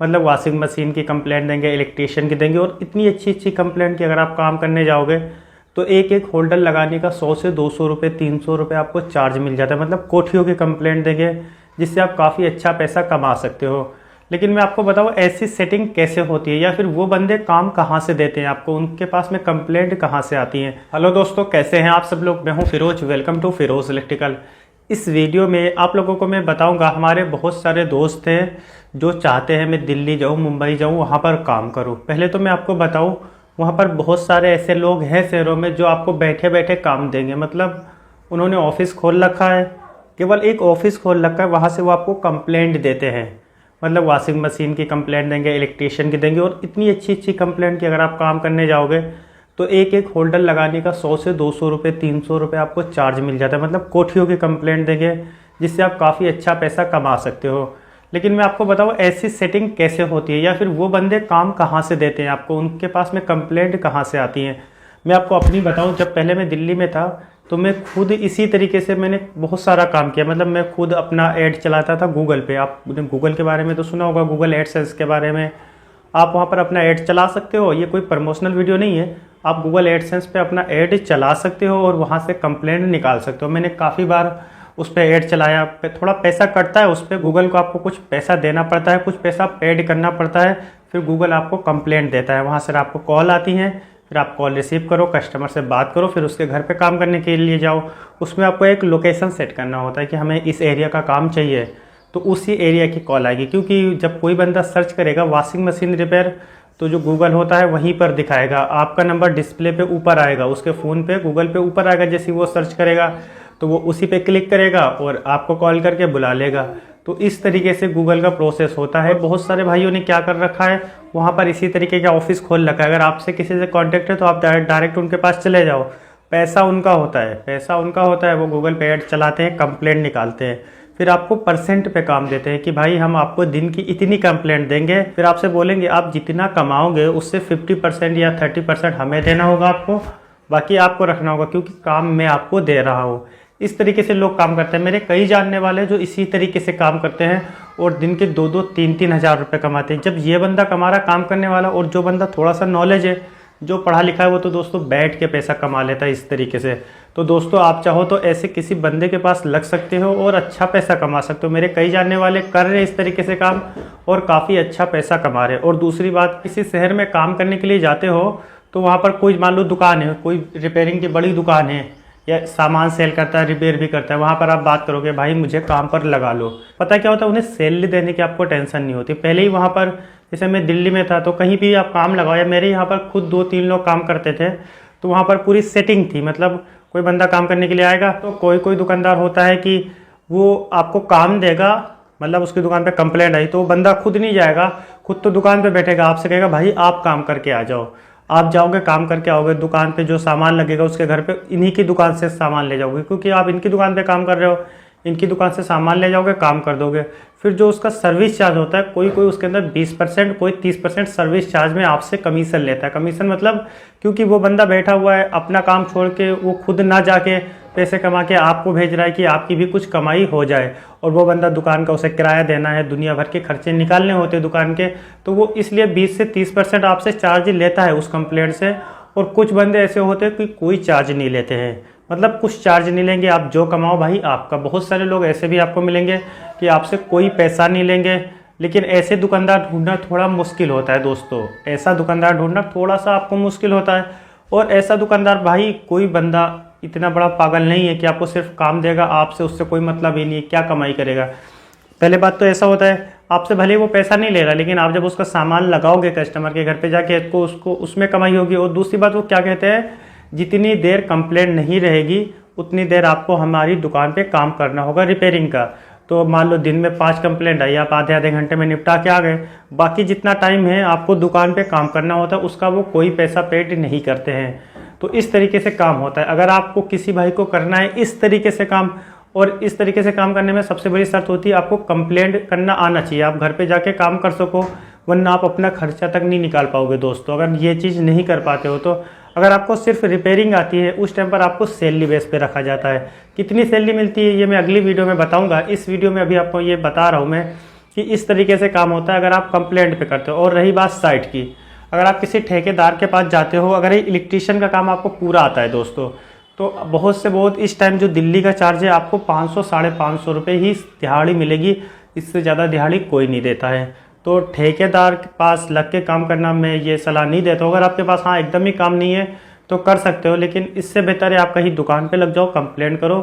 मतलब washing machine की complaint देंगे, इलेक्ट्रिशियन की देंगे, और इतनी अच्छी अच्छी कंप्लेंट की अगर आप काम करने जाओगे तो एक एक होल्डर लगाने का 100 से 200 रुपये 300 रुपये आपको चार्ज मिल जाता है। मतलब कोठियों की कंप्लेंट देंगे जिससे आप काफ़ी अच्छा पैसा कमा सकते हो। लेकिन मैं आपको बताऊँ ऐसी सेटिंग कैसे होती है, या फिर वो बंदे काम कहाँ से देते हैं आपको, उनके पास में कंप्लेंट कहाँ से आती हैं। हेलो दोस्तों, कैसे हैं आप सब लोग। मैं हूँ Firoz, welcome to Firoz electrical. इस वीडियो में आप लोगों को मैं बताऊंगा, हमारे बहुत सारे दोस्त हैं जो चाहते हैं मैं दिल्ली जाऊँ, मुंबई जाऊँ, वहाँ पर काम करूँ। पहले तो मैं आपको बताऊँ, वहाँ पर बहुत सारे ऐसे लोग हैं शहरों में जो आपको बैठे बैठे काम देंगे। मतलब उन्होंने ऑफिस खोल रखा है, केवल एक ऑफिस खोल रखा है, वहाँ से वो आपको कंप्लेंट देते हैं। मतलब वॉशिंग मशीन की कंप्लेंट देंगे, इलेक्ट्रिशियन की देंगे, और इतनी अच्छी अच्छी कंप्लेंट की अगर आप काम करने जाओगे तो एक एक होल्डर लगाने का 100 से 200 रुपये 300 रुपये आपको चार्ज मिल जाता है। मतलब कोठियों की कंप्लेंट देंगे जिससे आप काफ़ी अच्छा पैसा कमा सकते हो। लेकिन मैं आपको बताऊँ ऐसी सेटिंग कैसे होती है, या फिर वो बंदे काम कहाँ से देते हैं आपको, उनके पास में कंप्लेंट कहाँ से आती हैं। मैं आपको अपनी बताऊँ, जब पहले मैं दिल्ली में था तो मैं खुद इसी तरीके से मैंने बहुत सारा काम किया। मतलब मैं खुद अपना ऐड चलाता था गूगल पे। आपने गूगल के बारे में तो सुना होगा, गूगल एडसेंस के बारे में। आप वहाँ पर अपना ऐड चला सकते हो। ये कोई प्रमोशनल वीडियो नहीं है, आप गूगल एडसेंस पे अपना ऐड चला सकते हो और वहाँ से कंप्लेंट निकाल सकते हो। मैंने काफ़ी बार उस पर ऐड चलाया। थोड़ा पैसा कटता है उस पर, गूगल को आपको कुछ पैसा देना पड़ता है, कुछ पैसा पेड करना पड़ता है, फिर गूगल आपको कंप्लेंट देता है। वहाँ से आपको कॉल आती है, फिर आप कॉल रिसीव करो, कस्टमर से बात करो, फिर उसके घर पे काम करने के लिए जाओ। उसमें आपको एक लोकेशन सेट करना होता है कि हमें इस एरिया का काम चाहिए, तो उसी एरिया की कॉल आएगी। क्योंकि जब कोई बंदा सर्च करेगा वॉशिंग मशीन रिपेयर, तो जो गूगल होता है वहीं पर दिखाएगा, आपका नंबर डिस्प्ले पे ऊपर आएगा, उसके फ़ोन पे गूगल पे ऊपर आएगा। जैसे वो सर्च करेगा तो वो उसी पे क्लिक करेगा और आपको कॉल करके बुला लेगा। तो इस तरीके से गूगल का प्रोसेस होता है। बहुत सारे भाइयों ने क्या कर रखा है, वहाँ पर इसी तरीके का ऑफिस खोल रखा है। अगर आपसे किसी से कॉन्टेक्ट है तो आप डायरेक्ट उनके पास चले जाओ, पैसा उनका होता है, पैसा उनका होता है। वो गूगल पे ऐड चलाते हैं, कंप्लेंट निकालते हैं, फिर आपको परसेंट पे काम देते हैं कि भाई हम आपको दिन की इतनी कंप्लेंट देंगे। फिर आपसे बोलेंगे आप जितना कमाओगे उससे 50% या 30% हमें देना होगा आपको, बाकी आपको रखना होगा, क्योंकि काम मैं आपको दे रहा हूँ। इस तरीके से लोग काम करते हैं। मेरे कई जानने वाले जो इसी तरीके से काम करते हैं और दिन के 2-2 3-3 हज़ार रुपये कमाते हैं। जब ये बंदा कमा रहा काम करने वाला, और जो बंदा थोड़ा सा नॉलेज है, जो पढ़ा लिखा है, वो तो दोस्तों बैठ के पैसा कमा लेता है इस तरीके से। तो दोस्तों आप चाहो तो ऐसे किसी बंदे के पास लग सकते हो और अच्छा पैसा कमा सकते हो। मेरे कई जानने वाले कर रहे हैं इस तरीके से काम और काफ़ी अच्छा पैसा कमा रहे हैं। और दूसरी बात, किसी शहर में काम करने के लिए जाते हो तो वहाँ पर कोई मान लो दुकान है, कोई रिपेयरिंग की बड़ी दुकान है या सामान सेल करता है, रिपेयर भी करता है, वहाँ पर आप बात करोगे भाई मुझे काम पर लगा लो। पता क्या होता है, उन्हें सैलरी देने की आपको टेंशन नहीं होती। पहले ही वहाँ पर, जैसे मैं दिल्ली में था तो कहीं भी आप काम लगाओ, या मेरे यहाँ पर खुद 2-3 लोग काम करते थे, तो वहाँ पर पूरी सेटिंग थी। मतलब कोई बंदा काम करने के लिए आएगा तो कोई कोई दुकानदार होता है कि वो आपको काम देगा। मतलब उसकी दुकान पे कंप्लेंट आई तो वो बंदा खुद नहीं जाएगा, खुद तो दुकान पे बैठेगा, आपसे कहेगा भाई आप काम करके आ जाओ। आप जाओगे, काम करके आओगे, दुकान पे जो सामान लगेगा उसके घर पे इन्हीं की दुकान से सामान ले जाओगे, क्योंकि आप इनकी दुकान पे काम कर रहे हो, इनकी दुकान से सामान ले जाओगे, काम कर दोगे। फिर जो उसका सर्विस चार्ज होता है, कोई कोई उसके अंदर 20%, कोई 30% सर्विस चार्ज में आपसे कमीशन लेता है। कमीशन मतलब क्योंकि वो बंदा बैठा हुआ है, अपना काम छोड़ के वो खुद ना जाके पैसे कमा के आपको भेज रहा है कि आपकी भी कुछ कमाई हो जाए। और वो बंदा दुकान का उसे किराया देना है, दुनिया भर के खर्चे निकालने होते हैं दुकान के, तो वो इसलिए 20 से 30% आपसे चार्ज लेता है उस कंप्लेंट से। और कुछ बंदे ऐसे होते हैं कि कोई चार्ज नहीं लेते हैं, मतलब कुछ चार्ज नहीं लेंगे, आप जो कमाओ भाई आपका। बहुत सारे लोग ऐसे भी आपको मिलेंगे कि आपसे कोई पैसा नहीं लेंगे। लेकिन ऐसे दुकानदार ढूंढना थोड़ा मुश्किल होता है दोस्तों, ऐसा दुकानदार ढूंढना थोड़ा सा आपको मुश्किल होता है। और ऐसा दुकानदार भाई, कोई बंदा इतना बड़ा पागल नहीं है कि आपको सिर्फ काम देगा, आपसे उससे कोई मतलब ही नहीं है, क्या कमाई करेगा। पहले बात तो ऐसा होता है, आपसे भले वो पैसा नहीं ले रहा, लेकिन आप जब उसका सामान लगाओगे कस्टमर के घर पे जाके तो उसको उसमें कमाई होगी। और दूसरी बात, वो क्या कहते हैं, जितनी देर कंप्लेंट नहीं रहेगी उतनी देर आपको हमारी दुकान पे काम करना होगा रिपेयरिंग का। तो मान लो दिन में 5 कंप्लेंट आई, आप आधे घंटे में निपटा के आ गए, बाकी जितना टाइम है आपको दुकान पे काम करना होता है, उसका वो कोई पैसा पेड नहीं करते हैं। तो इस तरीके से काम होता है। अगर आपको किसी भाई को करना है इस तरीके से काम, और इस तरीके से काम करने में सबसे बड़ी शर्त होती है आपको कंप्लेंट करना आना चाहिए, आप घर पे जाके काम कर सको, वरना आप अपना खर्चा तक नहीं निकाल पाओगे दोस्तों, अगर ये चीज़ नहीं कर पाते हो तो। अगर आपको सिर्फ रिपेयरिंग आती है उस टाइम पर आपको सैलरी बेस पे रखा जाता है। कितनी सैलरी मिलती है ये मैं अगली वीडियो में बताऊंगा। इस वीडियो में अभी आपको ये बता रहा हूँ मैं कि इस तरीके से काम होता है अगर आप कंप्लेंट पे करते हो। और रही बात साइट की, अगर आप किसी ठेकेदार के पास जाते हो, अगर ये इलेक्ट्रीशियन का काम आपको पूरा आता है दोस्तों, तो बहुत से बहुत इस टाइम जो दिल्ली का चार्ज है आपको 500 550 रुपये ही दिहाड़ी मिलेगी, इससे ज़्यादा दिहाड़ी कोई नहीं देता है। तो ठेकेदार के पास लग के काम करना मैं ये सलाह नहीं देता हूँ। अगर आपके पास हाँ एकदम ही काम नहीं है तो कर सकते हो, लेकिन इससे बेहतर है आप कहीं दुकान पे लग जाओ, कंप्लेंट करो।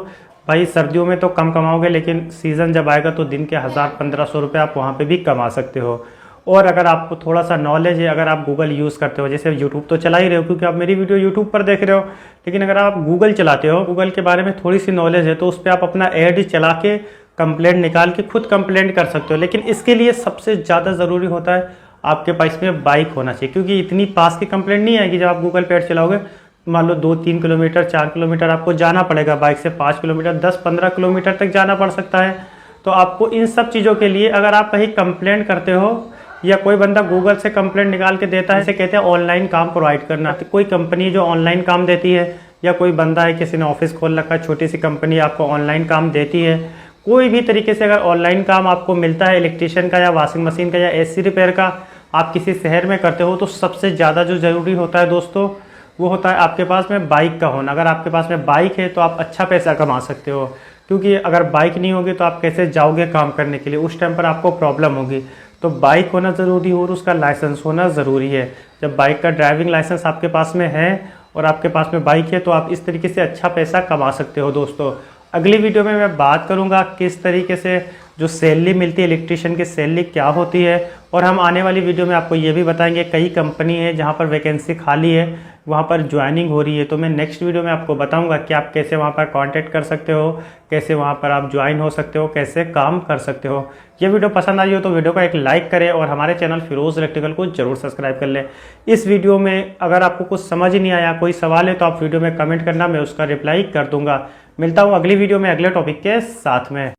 भाई सर्दियों में तो कम कमाओगे, लेकिन सीज़न जब आएगा तो दिन के 1000-1500 रुपये आप वहाँ पे भी कमा सकते हो। और अगर आपको थोड़ा सा नॉलेज है, अगर आप गूगल यूज़ करते हो, जैसे यूट्यूब तो चला ही रहे हो क्योंकि आप मेरी वीडियो यूट्यूब पर देख रहे हो, लेकिन अगर आप गूगल चलाते हो, गूगल के बारे में थोड़ी सी नॉलेज है, तो उस पर आप अपना ऐड चला के कंप्लेंट निकाल के खुद कंप्लेंट कर सकते हो। लेकिन इसके लिए सबसे ज़्यादा ज़रूरी होता है आपके पास में बाइक होना चाहिए, क्योंकि इतनी पास की कंप्लेंट नहीं आएगी। जब आप गूगल पे ऐड चलाओगे, मान लो 2-3 किलोमीटर 4 किलोमीटर आपको जाना पड़ेगा बाइक से, 5 किलोमीटर 10-15 किलोमीटर तक जाना पड़ सकता है। तो आपको इन सब चीज़ों के लिए अगर आप कहीं कंप्लेंट करते हो या कोई बंदा गूगल से कंप्लेंट निकाल के देता है, इसे कहते हैं ऑनलाइन काम प्रोवाइड करना। तो कोई कंपनी जो ऑनलाइन काम देती है, या कोई बंदा है किसी ने ऑफिस खोल रखा है, छोटी सी कंपनी आपको ऑनलाइन काम देती है, कोई भी तरीके से अगर ऑनलाइन काम आपको मिलता है इलेक्ट्रीशियन का या वॉशिंग मशीन का या एसी रिपेयर का, आप किसी शहर में करते हो, तो सबसे ज़्यादा जो ज़रूरी होता है दोस्तों वो होता है आपके पास में बाइक का होना। अगर आपके पास में बाइक है तो आप अच्छा पैसा कमा सकते हो, क्योंकि अगर बाइक नहीं होगी तो आप कैसे जाओगे काम करने के लिए, उस टाइम पर आपको प्रॉब्लम होगी। तो बाइक होना ज़रूरी हो और उसका लाइसेंस होना ज़रूरी है। जब बाइक का ड्राइविंग लाइसेंस आपके पास में है और आपके पास में बाइक है तो आप इस तरीके से अच्छा पैसा कमा सकते हो दोस्तों। अगली वीडियो में मैं बात करूंगा किस तरीके से जो सैलरी मिलती है इलेक्ट्रीशियन की सैलरी क्या होती है, और हम आने वाली वीडियो में आपको ये भी बताएंगे कई कंपनी है जहाँ पर वैकेंसी खाली है, वहाँ पर ज्वाइनिंग हो रही है। तो मैं नेक्स्ट वीडियो में आपको बताऊंगा कि आप कैसे वहाँ पर कांटेक्ट कर सकते हो, कैसे वहाँ पर आप ज्वाइन हो सकते हो, कैसे काम कर सकते हो। ये वीडियो पसंद आई हो तो वीडियो को एक लाइक करें और हमारे चैनल फिरोज इलेक्ट्रिकल को जरूर सब्सक्राइब कर लें। इस वीडियो में अगर आपको कुछ समझ नहीं आया, कोई सवाल है, तो आप वीडियो में कमेंट करना, मैं उसका रिप्लाई कर दूंगा। मिलता हूँ अगली वीडियो में अगले टॉपिक के साथ में।